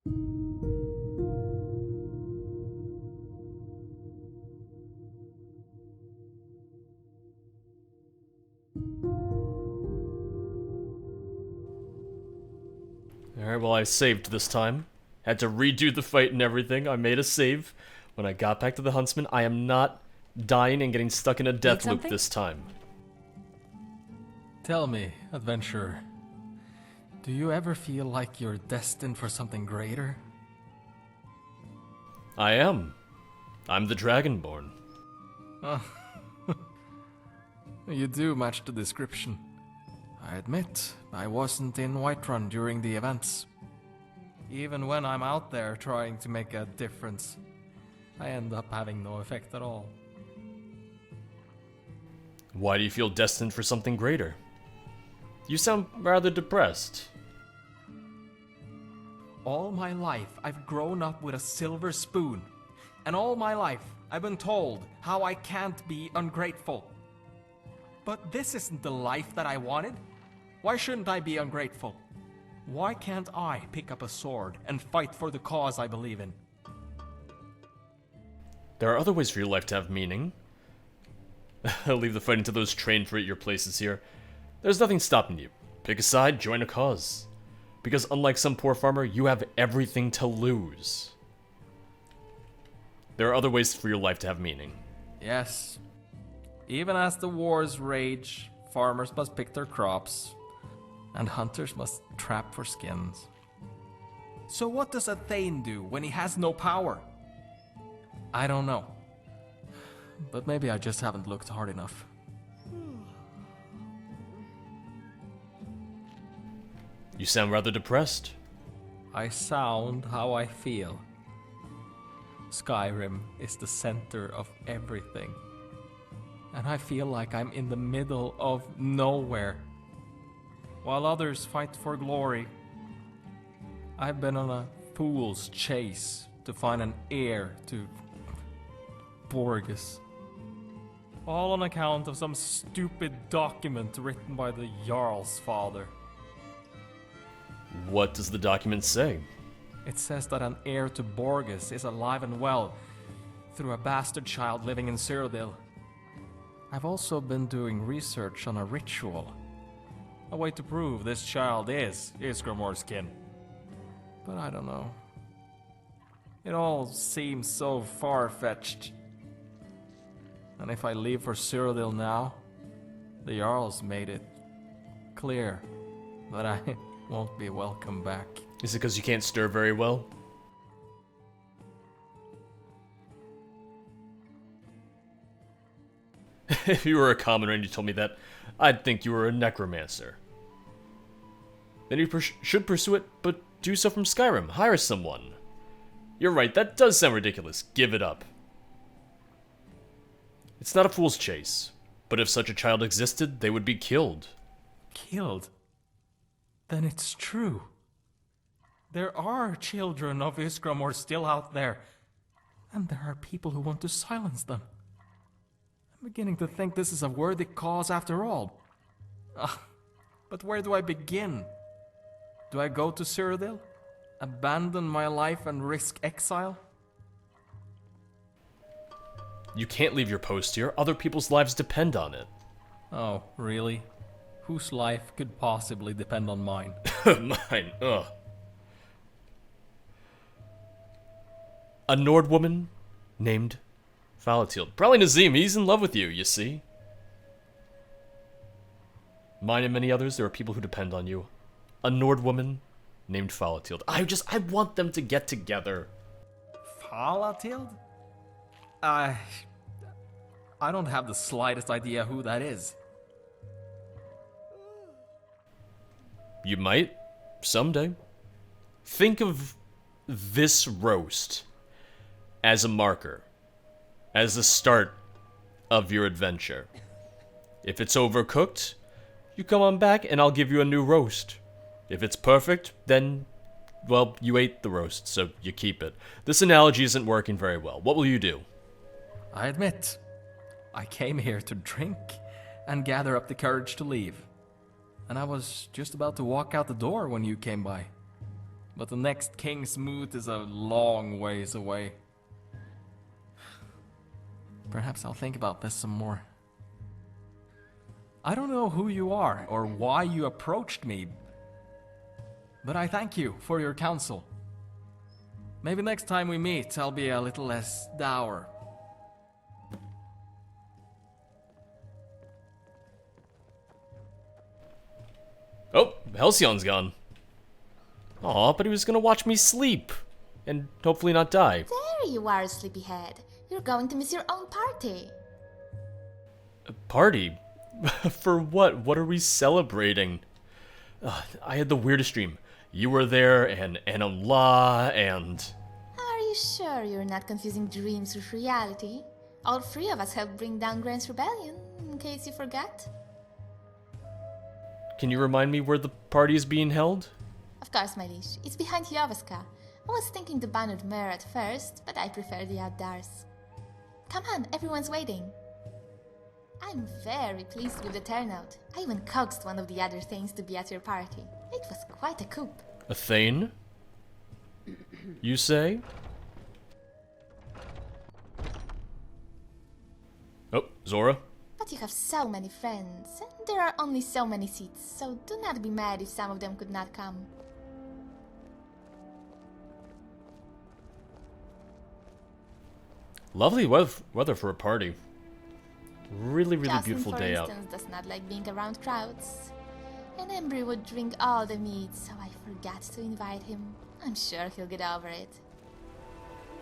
Alright, well, I saved this time. Had to redo the fight and everything. I made a save. When I got back to the Huntsman, I am not dying and getting stuck in a death loop this time. Tell me, adventurer, do you ever feel like you're destined for something greater? I am. I'm the Dragonborn. You do match the description. I admit, I wasn't in Whiterun during the events. Even when I'm out there trying to make a difference, I end up having no effect at all. Why do you feel destined for something greater? You sound rather depressed. All my life, I've grown up with a silver spoon. And all my life, I've been told how I can't be ungrateful. But this isn't the life that I wanted. Why shouldn't I be ungrateful? Why can't I pick up a sword and fight for the cause I believe in? There are other ways for your life to have meaning. I'll leave the fighting to those trained for your places here. There's nothing stopping you. Pick a side, join a cause. Because unlike some poor farmer, you have everything to lose. There are other ways for your life to have meaning. Yes. Even as the wars rage, farmers must pick their crops, and hunters must trap for skins. So what does a Thane do when he has no power? I don't know. But maybe I just haven't looked hard enough. You sound rather depressed. I sound how I feel. Skyrim is the center of everything. And I feel like I'm in the middle of nowhere. While others fight for glory, I've been on a fool's chase to find an heir to Borges. All on account of some stupid document written by the Jarl's father. What does the document say? It says that an heir to Borges is alive and well through a bastard child living in Cyrodiil. I've also been doing research on a ritual. A way to prove this child is Ysgramor's kin. But I don't know. It all seems so far-fetched. And if I leave for Cyrodiil now, the Jarl's made it clear that I won't be welcome back. Is it because you can't stir very well? If you were a commoner and you told me that, I'd think you were a necromancer. Then you should pursue it, but do so from Skyrim. Hire someone. You're right, that does sound ridiculous. Give it up. It's not a fool's chase, but if such a child existed, they would be killed. Killed? Then it's true. There are children of Ysgramor still out there, and there are people who want to silence them. I'm beginning to think this is a worthy cause after all. But where do I begin? Do I go to Cyrodiil? Abandon my life and risk exile? You can't leave your post here. Other people's lives depend on it. Oh, really? Whose life could possibly depend on mine? Mine, ugh. A Nord woman named Falatild. Probably Nazim, he's in love with you, you see. Mine and many others, there are people who depend on you. A Nord woman named Falatild. I want them to get together. Falatild? I don't have the slightest idea who that is. You might, someday. Think of this roast as a marker, as the start of your adventure. If it's overcooked, you come on back and I'll give you a new roast. If it's perfect, then, well, you ate the roast, so you keep it. This analogy isn't working very well. What will you do? I admit, I came here to drink and gather up the courage to leave. And I was just about to walk out the door when you came by. But the next king's moot is a long ways away. Perhaps I'll think about this some more. I don't know who you are or why you approached me, but I thank you for your counsel. Maybe next time we meet, I'll be a little less dour. Oh, Halcyon's gone. Aw, but he was gonna watch me sleep. And hopefully not die. There you are, sleepyhead. You're going to miss your own party. A party? For what? What are we celebrating? I had the weirdest dream. You were there, and Allah, and... Are you sure you're not confusing dreams with reality? All three of us helped bring down Grant's rebellion, in case you forgot. Can you remind me where the party is being held? Of course, my liege. It's behind Jovaska. I was thinking the Bannered Mare at first, but I prefer the outdoors. Come on, everyone's waiting. I'm very pleased with the turnout. I even coaxed one of the other Thanes to be at your party. It was quite a coup. A Thane? You say? Oh, Zora? But you have so many friends, and there are only so many seats, so do not be mad if some of them could not come. Lovely weather for a party. Really beautiful day out. Justin, for instance, does not like being around crowds. And Embry would drink all the mead, so I forgot to invite him. I'm sure he'll get over it.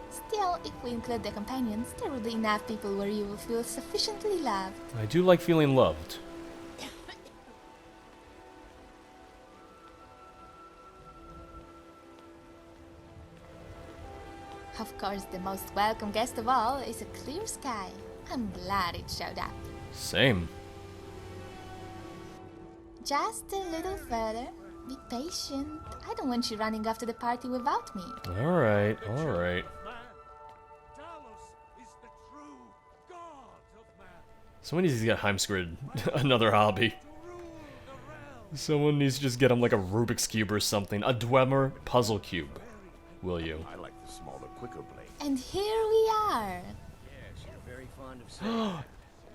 Still, if we include the companions, there will be enough people where you will feel sufficiently loved. I do like feeling loved. Of course, the most welcome guest of all is a clear sky. I'm glad it showed up. Same. Just a little further. Be patient. I don't want you running off to the party without me. Alright. Someone needs to get Heimskrid another hobby. Someone needs to just get him like a Rubik's Cube or something. A Dwemer puzzle cube. Will you? I like the smaller, quicker blade. And here we are. Yes, you're very fond of saying.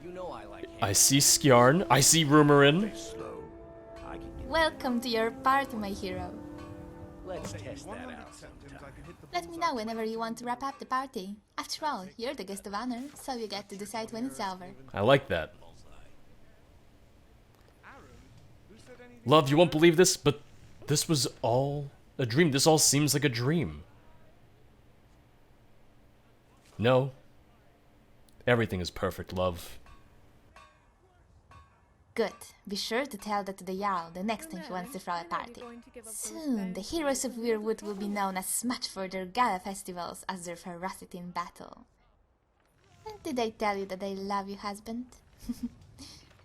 You know I like I see Skjarn. I see Rumorin. slow. I can get... Welcome to your party, my hero. Let's test that out sometime. Let me know whenever you want to wrap up the party. After all, you're the guest of honor, so you get to decide when it's over. I like that. Love, you won't believe this, but this was all a dream. This all seems like a dream. No. Everything is perfect, love. Good. Be sure to tell that to the Jarl the next time he wants to throw a party. Soon, the heroes of Weirwood will be known as much for their gala festivals as their ferocity in battle. And did I tell you that I love you, husband?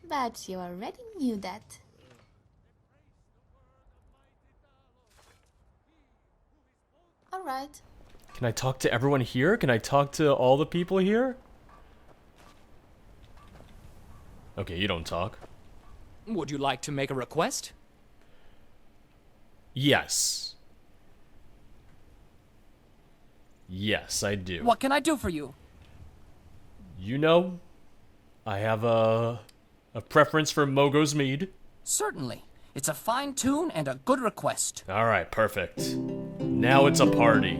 But you already knew that. Alright. Can I talk to everyone here? Can I talk to all the people here? Okay, you don't talk. Would you like to make a request? Yes. Yes, I do. What can I do for you? You know, I have a preference for Mogo's Mead. Certainly. It's a fine tune and a good request. Alright, perfect. Now it's a party.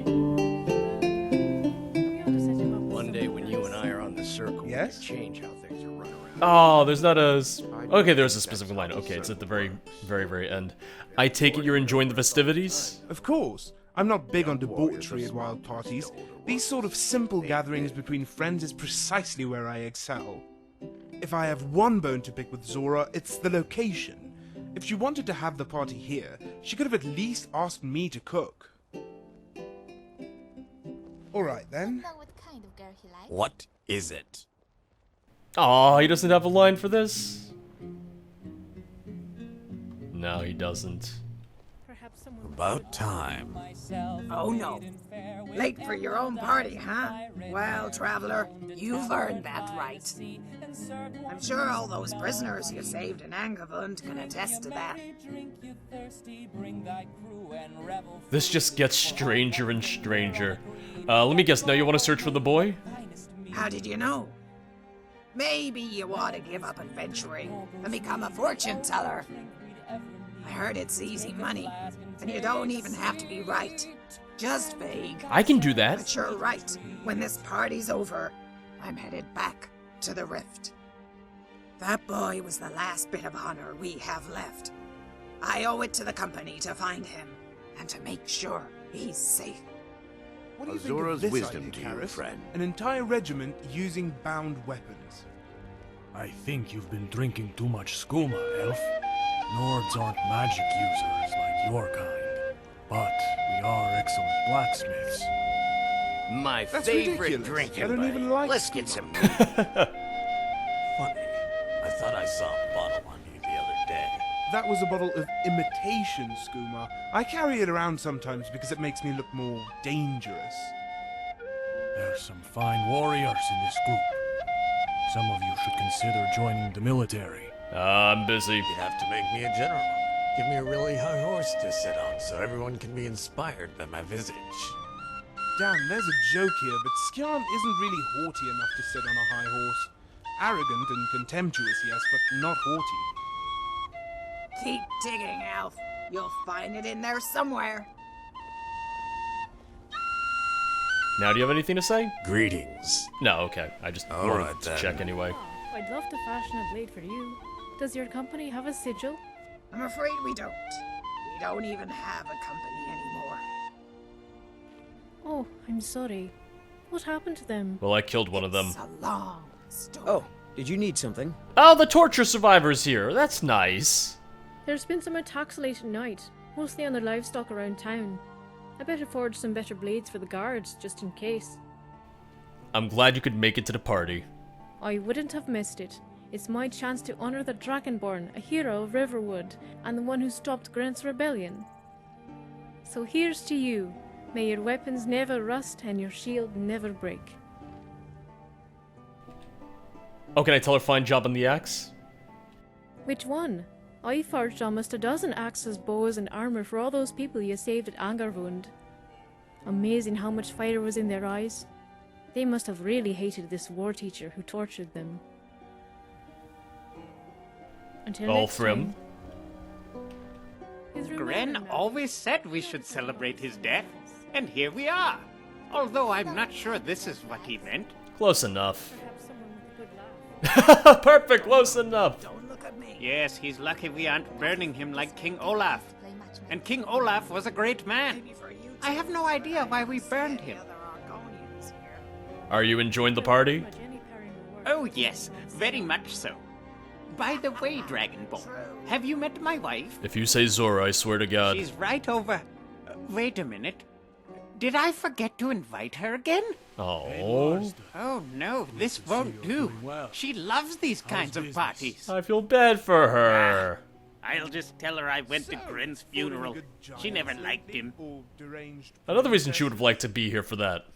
One day when you and I are on the circle, Yes? we can change how things are run around. Oh, there's not a... Okay, there's a specific line. Okay, it's at the very end. I take it you're enjoying the festivities? Of course. I'm not big on debauchery at wild parties. These sort of simple gatherings between friends is precisely where I excel. If I have one bone to pick with Zora, it's the location. If she wanted to have the party here, she could have at least asked me to cook. Alright then. Know what kind of girl he likes? What is it? Aw, he doesn't have a line for this? No, he doesn't. About time. Oh no. Late for your own party, huh? Well, traveler, you've earned that right. I'm sure all those prisoners you saved in Angavund can attest to that. This just gets stranger and stranger. Let me guess, now you want to search for the boy? How did you know? Maybe you want to give up adventuring and become a fortune teller. I heard it's easy money, and you don't even have to be right. Just vague. I can do that. But you're right. When this party's over, I'm headed back to the Rift. That boy was the last bit of honor we have left. I owe it to the company to find him, and to make sure he's safe. What do you think of Azura's this wisdom idea, to you, Karis? friend. An entire regiment using bound weapons. I think you've been drinking too much skooma, Elf. Nords aren't magic users like your kind, but we are excellent blacksmiths. My That's favorite ridiculous. drinking I don't buddy. even like Let's get skooma. some meat. Funny. I thought I saw a bottle on you the other day. That was a bottle of imitation skooma. I carry it around sometimes because it makes me look more dangerous. There's some fine warriors in this group. Some of you should consider joining the military. I'm busy. You'd have to make me a general. Give me a really high horse to sit on so everyone can be inspired by my visage. Damn, there's a joke here, but Skjarn isn't really haughty enough to sit on a high horse. Arrogant and contemptuous, yes, but not haughty. Keep digging, Alf. You'll find it in there somewhere. Now, do you have anything to say? Greetings. No, okay. I just All wanted right, to then. check anyway. I'd love to fashion a blade for you. Does your company have a sigil? I'm afraid we don't. We don't even have a company anymore. Oh, I'm sorry. What happened to them? Well, I killed one of them. It's a long story. Oh, did you need something? Oh, the torture survivor's here. That's nice. There's been some attacks late at night, mostly on the livestock around town. I better forge some better blades for the guards, just in case. I'm glad you could make it to the party. I wouldn't have missed it. It's my chance to honor the Dragonborn, a hero of Riverwood, and the one who stopped Grant's rebellion. So here's to you. May your weapons never rust and your shield never break. Oh, can I tell her fine job on the axe? Which one? I forged almost a dozen axes, bows, and armor for all those people you saved at Angarvund. Amazing how much fire was in their eyes. They must have really hated this war teacher who tortured them. Until All next Thrym. time. His Gren remembering that- always said we should celebrate his death, and here we are. Although I'm not sure this is what he meant. Close enough. Perhaps someone with a good laugh. Perfect, close enough. Don't look at me. Yes, he's lucky we aren't burning him like King Olaf. Play matchmaking. And King Olaf was a great man. Maybe for you I have no idea why we burned the him. other Argonians here. Are you enjoying the party? My Jenny Perry will work. Oh yes, very much so. By the way, Dragonborn, have you met my wife? If you say Zora, I swear to God. She's right over... wait a minute. Did I forget to invite her again? Oh, Oh no, this won't do. well. She loves these kinds of business? parties. I feel bad for her. I'll just tell her I went to Gren's funeral. She never liked him. Or deranged Another reason she would have liked to be here for that.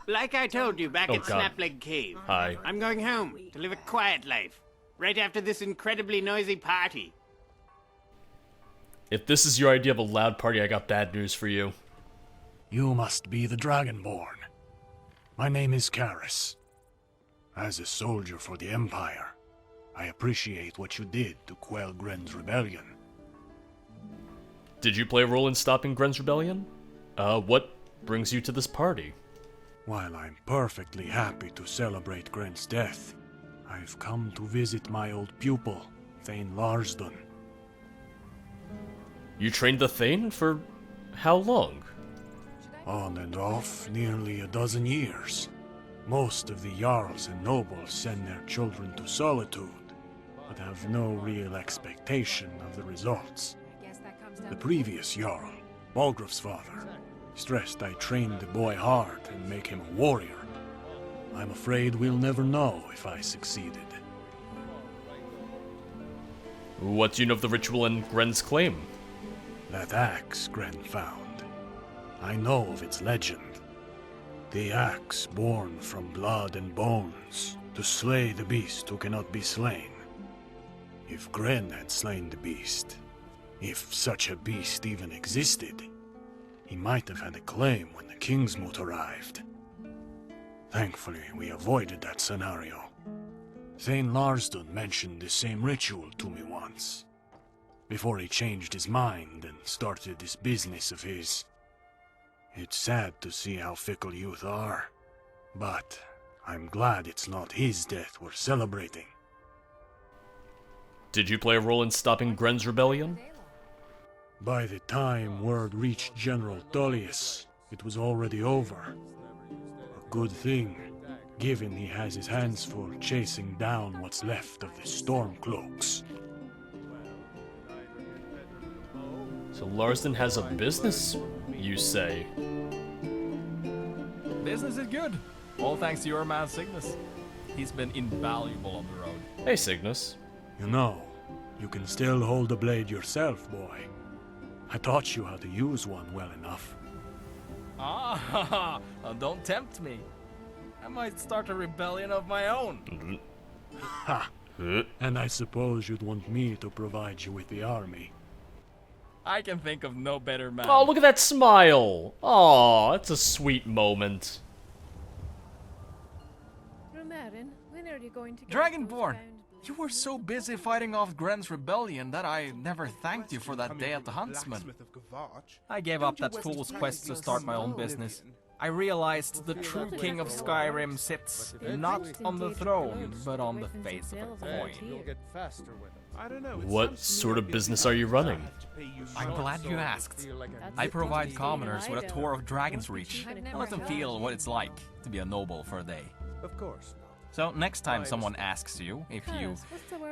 Like I told you back Oh, at God. Snapleg Cave. Hi. I'm going home to live a quiet life. Right after this incredibly noisy party. If this is your idea of a loud party, I got bad news for you. You must be the Dragonborn. My name is Kris. As a soldier for the Empire, I appreciate what you did to quell Gren's rebellion. Did you play a role in stopping Gren's rebellion? What brings you to this party? While I'm perfectly happy to celebrate Gren's death, I've come to visit my old pupil, Thane Larsdon. You trained the Thane for how long? On and off, nearly a dozen years. Most of the Jarls and nobles send their children to solitude, but have no real expectation of the results. The previous Jarl, Balgraf's father, stressed I trained the boy hard and make him a warrior. I'm afraid we'll never know if I succeeded. What do you know of the ritual and Gren's claim? That axe Gren found. I know of its legend. The axe born from blood and bones, to slay the beast who cannot be slain. If Gren had slain the beast, if such a beast even existed, he might have had a claim when the Kingsmoot arrived. Thankfully, we avoided that scenario. Thane Larsdon mentioned the same ritual to me once, before he changed his mind and started this business of his. It's sad to see how fickle youth are, but I'm glad it's not his death we're celebrating. Did you play a role in stopping Gren's rebellion? By the time word reached General Tullius, it was already over. A good thing, given he has his hands full chasing down what's left of the Stormcloaks. So Larsdon has a business, you say? Business is good. All thanks to your man Cygnus. He's been invaluable on the road. Hey, Cygnus. You know, you can still hold a blade yourself, boy. I taught you how to use one well enough. Ah, don't tempt me. I might start a rebellion of my own. Ha! And I suppose you'd want me to provide you with the army. I can think of no better man. Oh, look at that smile! Oh, that's a sweet moment. Rumarin, when are you going to get Dragonborn! You were so busy fighting off Gren's rebellion that I never thanked you for that day at the Huntsman. I gave up that fool's quest to start my own business. I realized the true king of Skyrim sits not on the throne, but on the face of a coin. What sort of business are you running? I'm glad you asked. I provide commoners with a tour of Dragon's Reach and let them feel what it's like to be a noble for a day. Of course. So next time someone asks you if you've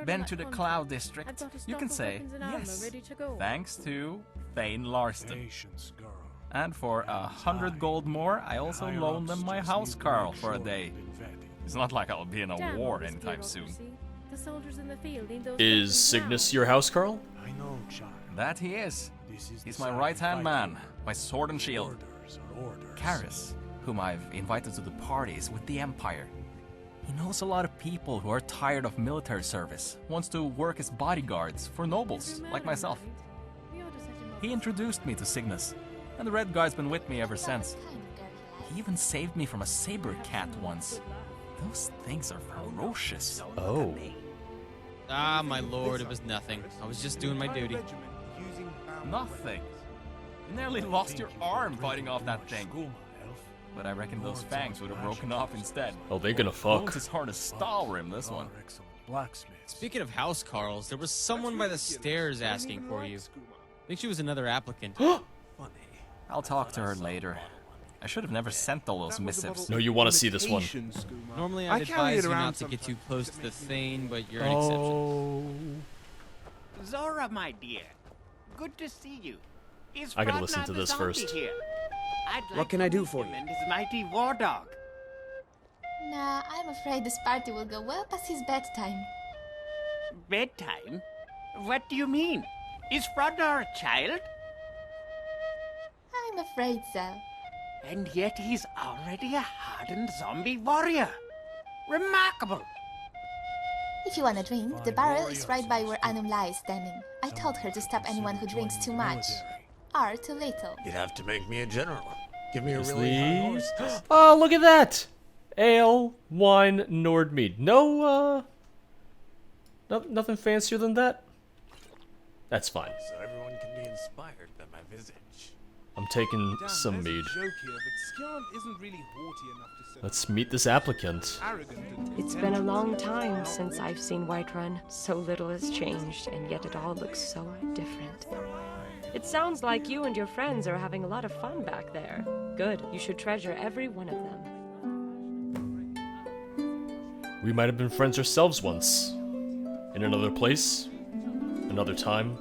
been to the Cloud District, you can say yes, thanks to Thane Larsdon. And for 100 gold more, I also loan them my housecarl for a day. It's not like I'll be in a war anytime soon. Is Cygnus your housecarl? I know, child. That he is. He's my right-hand man, my sword and shield. Kris, whom I've invited to the parties with the Empire. He knows a lot of people who are tired of military service, wants to work as bodyguards for nobles, like myself. He introduced me to Cygnus, and the Red Guard's been with me ever since. He even saved me from a saber cat once. Those things are ferocious. Oh. Ah, my lord, it was nothing. I was just doing my duty. Nothing? You nearly lost your arm fighting off that thing. But I reckon those fangs would have broken off instead. Oh, they're gonna fuck. It's as hard as Stalrim, this one. Speaking of housecarls, there was someone by the stairs asking for you. I think she was another applicant. I'll talk to her later. I should have never sent all those missives. No, you want to see this one. Normally I'd advise you not to get too close to the Thane, but you're an exception. Zora, my dear. Good to see you. Is I gotta Frodnar listen to the this zombie first. Here? I'd like What can I do for him you? and his mighty war dog. Nah, I'm afraid this party will go well past his bedtime. Bedtime? What do you mean? Is Frodnar a child? I'm afraid so. And yet he's already a hardened zombie warrior. Remarkable. If you want a drink, the barrel is right by where Anumla is standing. I told her to stop anyone who drinks too much. Or too little. You'd have to make me a general. Give me a really high horse. Oh, look at that! Ale, wine, Nordmead. No, nothing fancier than that? That's fine. So everyone can be inspired by my visage. I'm taking some mead. Let's meet this applicant. It's been a long time since I've seen Whiterun. So little has changed, and yet it all looks so different. It sounds like you and your friends are having a lot of fun back there. Good, you should treasure every one of them. We might have been friends ourselves once. In another place. Another time.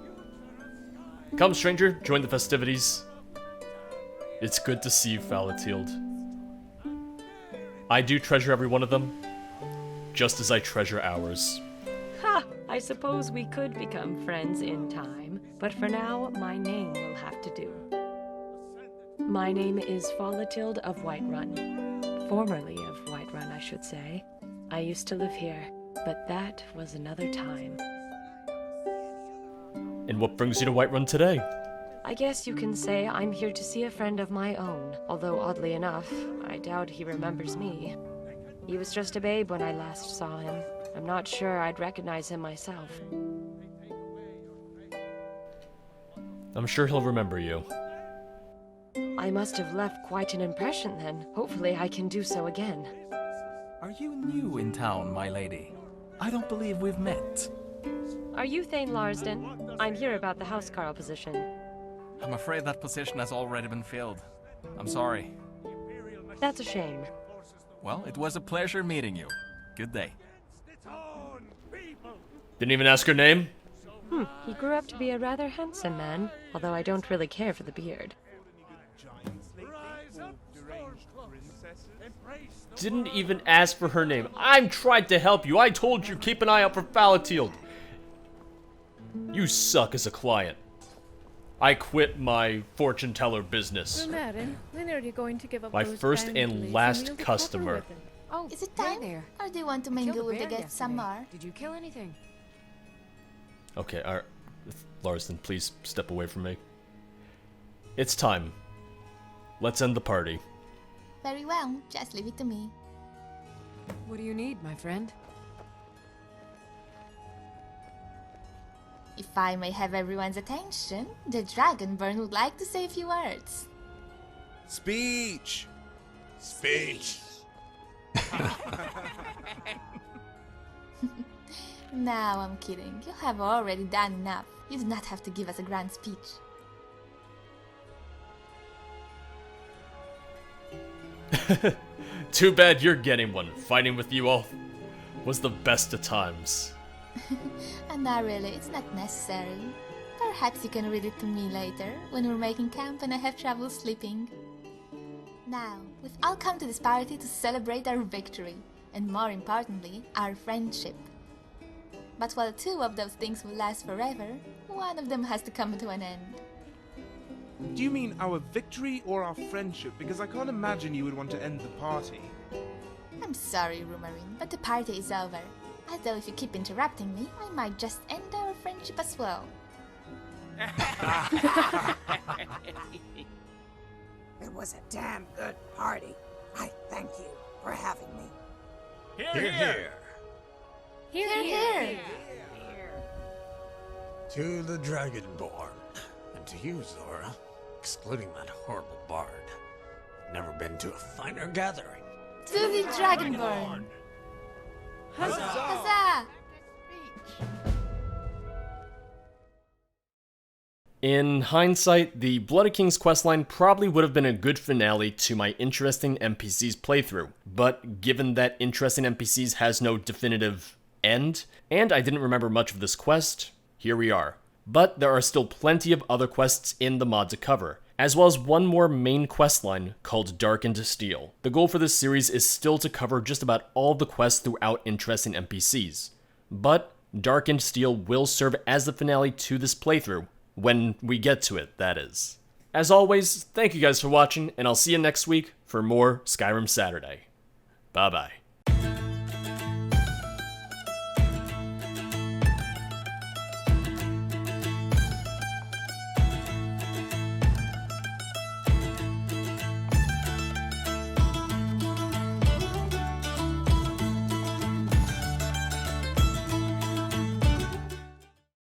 Come, stranger, join the festivities. It's good to see you, Falatield. I do treasure every one of them, just as I treasure ours. Ha! I suppose we could become friends in time. But for now, my name will have to do. My name is Folatilde of Whiterun. Formerly of Whiterun, I should say. I used to live here, but that was another time. And what brings you to Whiterun today? I guess you can say I'm here to see a friend of my own, although oddly enough, I doubt he remembers me. He was just a babe when I last saw him. I'm not sure I'd recognize him myself. I'm sure he'll remember you. I must have left quite an impression then. Hopefully I can do so again. Are you new in town, my lady? I don't believe we've met. Are you Thane Larsden? I'm here about the housecarl position. I'm afraid that position has already been filled. I'm sorry. That's a shame. Well, it was a pleasure meeting you. Good day. Didn't even ask her name? He grew up to be a rather handsome man, although I don't really care for the beard. Didn't even ask for her name. I'm trying to help you. I told you keep an eye out for Folatilde. You suck as a client. I quit my fortune teller business. Rumerin, when are you going to give up My those first band and lilies last wield the customer. copper weapon? Oh, is it time? Or do you want to mingle with the guests some more? Did you kill anything? Okay, alright. Larsden, please step away from me. It's time. Let's end the party. Very well, just leave it to me. What do you need, my friend? If I may have everyone's attention, the Dragonborn would like to say a few words. Speech! Speech! No, I'm kidding. You have already done enough. You do not have to give us a grand speech. Too bad you're getting one. Fighting with you all was the best of times. And not really, it's not necessary. Perhaps you can read it to me later, when we're making camp and I have trouble sleeping. Now, we've all come to this party to celebrate our victory, and more importantly, our friendship. But while two of those things will last forever, one of them has to come to an end. Do you mean our victory or our friendship? Because I can't imagine you would want to end the party. I'm sorry, Rumerin, but the party is over. Although if you keep interrupting me, I might just end our friendship as well. It was a damn good party. I thank you for having me. Hear, hear. Hear, hear. To the Dragonborn. And to you, Zora. Excluding that horrible bard. Never been to a finer gathering. To the Dragonborn! Huzzah! Huzzah! In hindsight, the Bloody King's questline probably would have been a good finale to my interesting NPCs playthrough, but given that interesting NPCs has no definitive end, and I didn't remember much of this quest, here we are. But there are still plenty of other quests in the mod to cover, as well as one more main questline called Darkened Steel. The goal for this series is still to cover just about all the quests throughout interesting NPCs, but Darkened Steel will serve as the finale to this playthrough, when we get to it, that is. As always, thank you guys for watching, and I'll see you next week for more Skyrim Saturday. Bye bye.